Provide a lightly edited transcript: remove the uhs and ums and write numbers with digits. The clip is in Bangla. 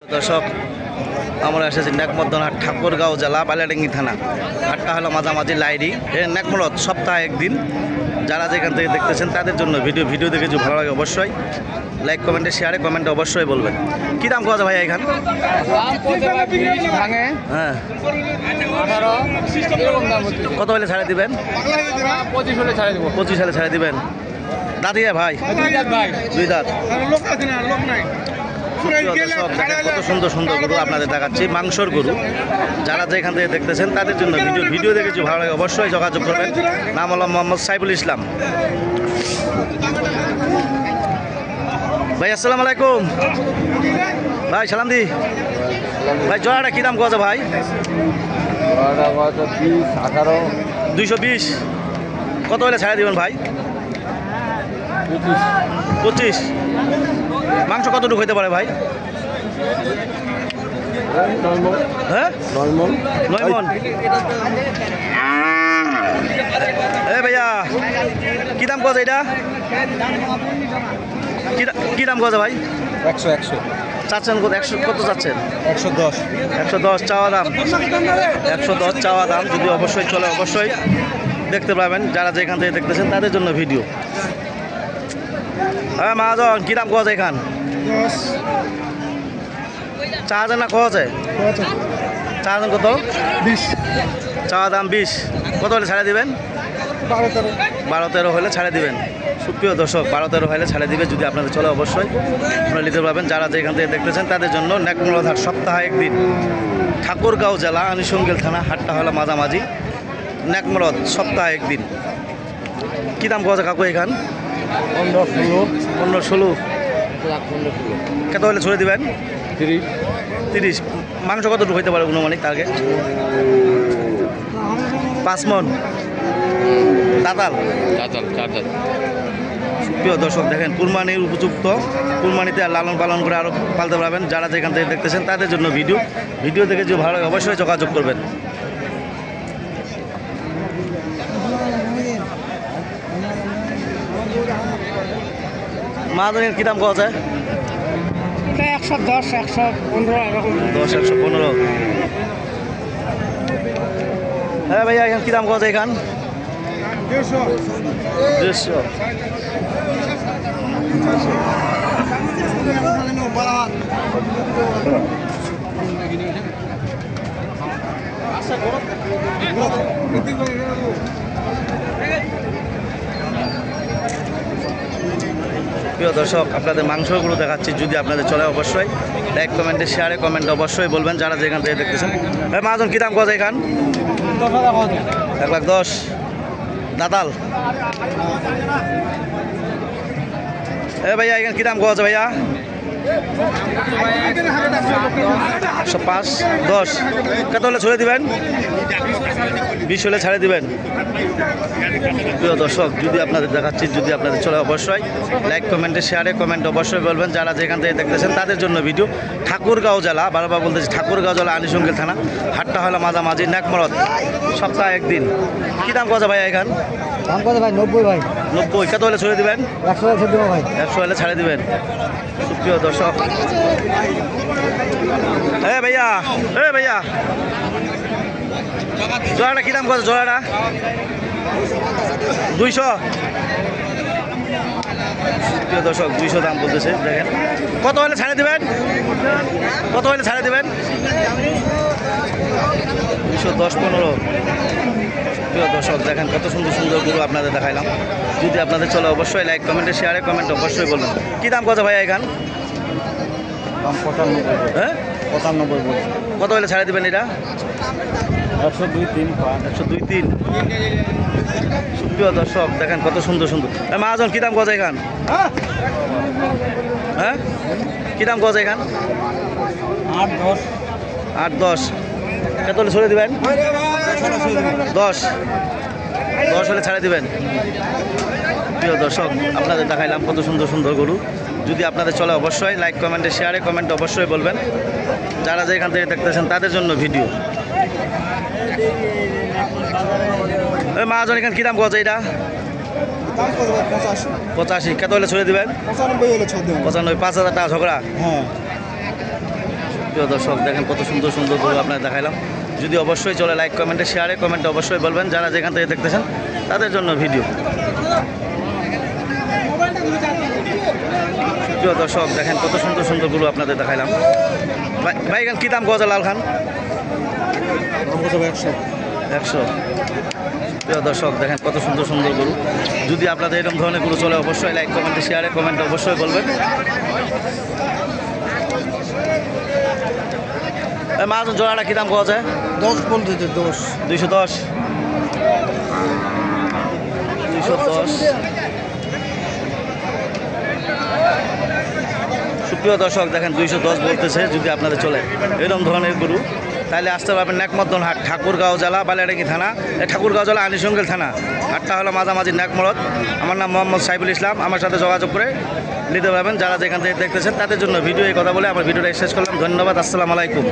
দর্শক আমরা এসেছি নেকমদ্দনহাট ঠাকুরগাঁও জেলা বালিয়াডাঙ্গি থানা। হাটটা হলো মাঝামাঝি লাইরি নেকমরদ সপ্তাহে একদিন। যারা যেখান থেকে দেখতেছেন তাদের জন্য ভিডিও দেখে যদি ভালো লাগে অবশ্যই লাইক কমেন্টে শেয়ারে কমেন্টে অবশ্যই বলবেন। কী দাম কোয়া যায় ভাই এখান? হ্যাঁ, কত হলে ছাড়ে দিবেন? 25 হলে ছাড়ে দিবেন। দাঁত ভাই দুই দাঁত। কত সুন্দর সুন্দর গরু আপনাদের দেখাচ্ছি, মাংসর গরু। যারা যেখান থেকে দেখতেছেন তাদের জন্য ভিডিও দেখেছি ভালো লাগে অবশ্যই যোগাযোগ করবেন। নাম হলো মোহাম্মদ সাইফুল ইসলাম। ভাই আসসালামু আলাইকুম। ভাই সালাম দি। ভাই জোড়াটা কী দাম কোয়া ভাই? 220। কত হলে ছাড়া দিবেন ভাই? 25। মাংস কতটুকু হইতে পারে ভাই? হ্যাঁ, 9 মণ। এ ভাইয়া কী দাম কোয়া এটা? কী দাম কোয়া ভাই? 100 চাচ্ছেন কত? 100 কত চাচ্ছেন? 110 চাওয়া দাম। 110 চাওয়া দাম। যদি অবশ্যই চলে অবশ্যই দেখতে পাবেন। যারা যেখান থেকে দেখতেছেন তাদের জন্য ভিডিও। হ্যাঁ মহাজন কী দাম কোয়া যায় এখান? 4,000 না কোয়া যায়? 4,000 কত? 20 চাওয়া দাম 20। কত হলে ছাড়ে দিবেন? 12-13 হলে ছাড়ে দিবেন। সুপ্রিয় দর্শক 12-13 হলে ছাড়ে দিবে। যদি আপনাদের চলে অবশ্যই আপনারা নিতে পারবেন। যারা যেখান থেকে দেখতেছেন তাদের জন্য নেকমরদ হাট সপ্তাহে একদিন, ঠাকুরগাঁও জেলা আনিসঙ্গেল থানা। হাটটা হলো মাঝামাঝি নেকমরদ সপ্তাহে একদিন। কী দাম কোয়া যায় কাকু এখান? 15-16। কত হলে ছড়ে দিবেন? 30। মাংস কতটুকু হইতে পারে অনুমানিক টার্গেট? 5 মণ। দাতাল। প্রিয় দর্শক দেখেন কুরবানির উপযুক্ত, কুরবানিতে লালন পালন করে আরও পালতে পারবেন। যারা যেখান থেকে দেখতেছেন তাদের জন্য ভিডিও দেখে যদি ভালো লাগে অবশ্যই যোগাযোগ করবেন। মাদনের কী দাম পাওয়া যায়? 110 115 এরকম। 10 115। হ্যাঁ ভাইয়া এখান কী দাম পাওয়া যায় এখান? 150। প্রিয় দর্শক আপনাদের মাংসগুলো দেখাচ্ছি। যদি আপনাদের চলে অবশ্যই লাইক কমেন্টে শেয়ারে কমেন্ট অবশ্যই বলবেন। যারা যেখান থেকে দেখতেছেন। ভাই মাজন কী দাম কোয়া যায় এখান? 1,10,000। দাতাল। ভাইয়া এখানে কী দাম কোয়া আছে ভাইয়া? 5-10। কত হলে ছড়ে দিবেন? 20 হলে ছাড়ে দিবেন। প্রিয় দর্শক যদি আপনাদের দেখাচ্ছি, যদি আপনাদের চলে অবশ্যই লাইক কমেন্টে শেয়ারে কমেন্ট অবশ্যই বলবেন। যারা যেখান থেকে দেখতেছেন তাদের জন্য ভিডিও। ঠাকুরগাঁও জেলা, বারবার বলতেছি ঠাকুরগাঁও জেলা আনিসঙ্গেল থানা। হাটটা হলো মাঝামাঝি নেকমরদ সপ্তাহে একদিন। কী দাম কথা ভাই এখান? দাম কত ভাই? 90 ভাই। 90। কত হলে ছড়ে দিবেন? 100 হলে ছেড়ে দেবো ভাই। 100 হলে ছাড়ে দিবেন। সুপ্রিয় দর্শক ভাইয়া জোড়াটা কী দাম কত? জোড়াটা 200। প্রিয় দর্শক 200 দাম বলতেছে। দেখেন কত হলে ছাড়ে দেবেন? 210-15। প্রিয় দর্শক দেখেন কত সুন্দর সুন্দর গরু আপনাদের দেখাইলাম। যদি আপনাদের চলে অবশ্যই লাইক কমেন্টে শেয়ারে কমেন্ট অবশ্যই বলবেন। কী দাম কত ভাইয়া এখান? 95। হ্যাঁ 95। কত হলে ছাড়ে দেবেন এটা? 102-3। 102-3। সুপ্রিয় দর্শক দেখেন কত সুন্দর সুন্দর। মহাজন কী দাম কোয়া যায় এখান? হ্যাঁ কী দাম কোয়া যায় এখান? 8-10। কত হলে ছড়ে দেবেন? 10 হলে ছাড়ে দিবেন। প্রিয় দর্শক আপনাদের দেখাইলাম কত সুন্দর সুন্দর গরু। যদি আপনাদের চলে অবশ্যই লাইক কমেন্টে শেয়ারে কমেন্ট অবশ্যই বলবেন। যারা যেখান থেকে দেখতেছেন তাদের জন্য ভিডিও। মহাজন এখানে কী দাম কোয়া এটা? 85। কত হলে ছড়ে দিবেন? 95 হলে 6 দেব। 95। 5,000 টাকা ঝগড়া। হ্যাঁ প্রিয় দর্শক দেখেন কত সুন্দর সুন্দর গরু আপনার দেখাইলাম। যদি অবশ্যই চলে লাইক কমেন্টে শেয়ারে কমেন্টে অবশ্যই বলবেন যারা যেখান থেকে দেখতেছেন তাদের জন্য ভিডিও। প্রিয় দর্শক দেখেন কত সুন্দর সুন্দর গরু আপনাদের দেখাইলাম। ভাই এখানে কী দাম গজা লাল খান? 100। প্রিয় দর্শক দেখেন কত সুন্দর সুন্দর গরু। যদি আপনাদের এরকম ধরনের গরু চলে অবশ্যই লাইক কমেন্টে শেয়ারে কমেন্টে অবশ্যই বলবেন। মাছ জোড়াটা কী দাম পাওয়া যায়? 10 বলতে 10। 210। সুপ্রিয় দর্শক দেখেন 210 বলতেছে। যদি আপনাদের চলে এরকম ধরনের গরু তাহলে আসতে পারবেন নেকমদ্দন হাট, ঠাকুরগাঁও জেলা, বালিয়াডাঙ্গি থানা, ঠাকুরগাঁও জেলা, আনিসঙ্গেল থানা। হাটটা হলো মাঝামাঝি নেকমরদ। আমার নাম মোহাম্মদ সাইফুল ইসলাম। আমার সাথে যোগাযোগ করে নিতে পারবেন যারা যেখান থেকে দেখতেছেন তাদের জন্য ভিডিও। এই কথা বলে আমার ভিডিওটা শেষ করলাম। ধন্যবাদ। আসসালামু আলাইকুম।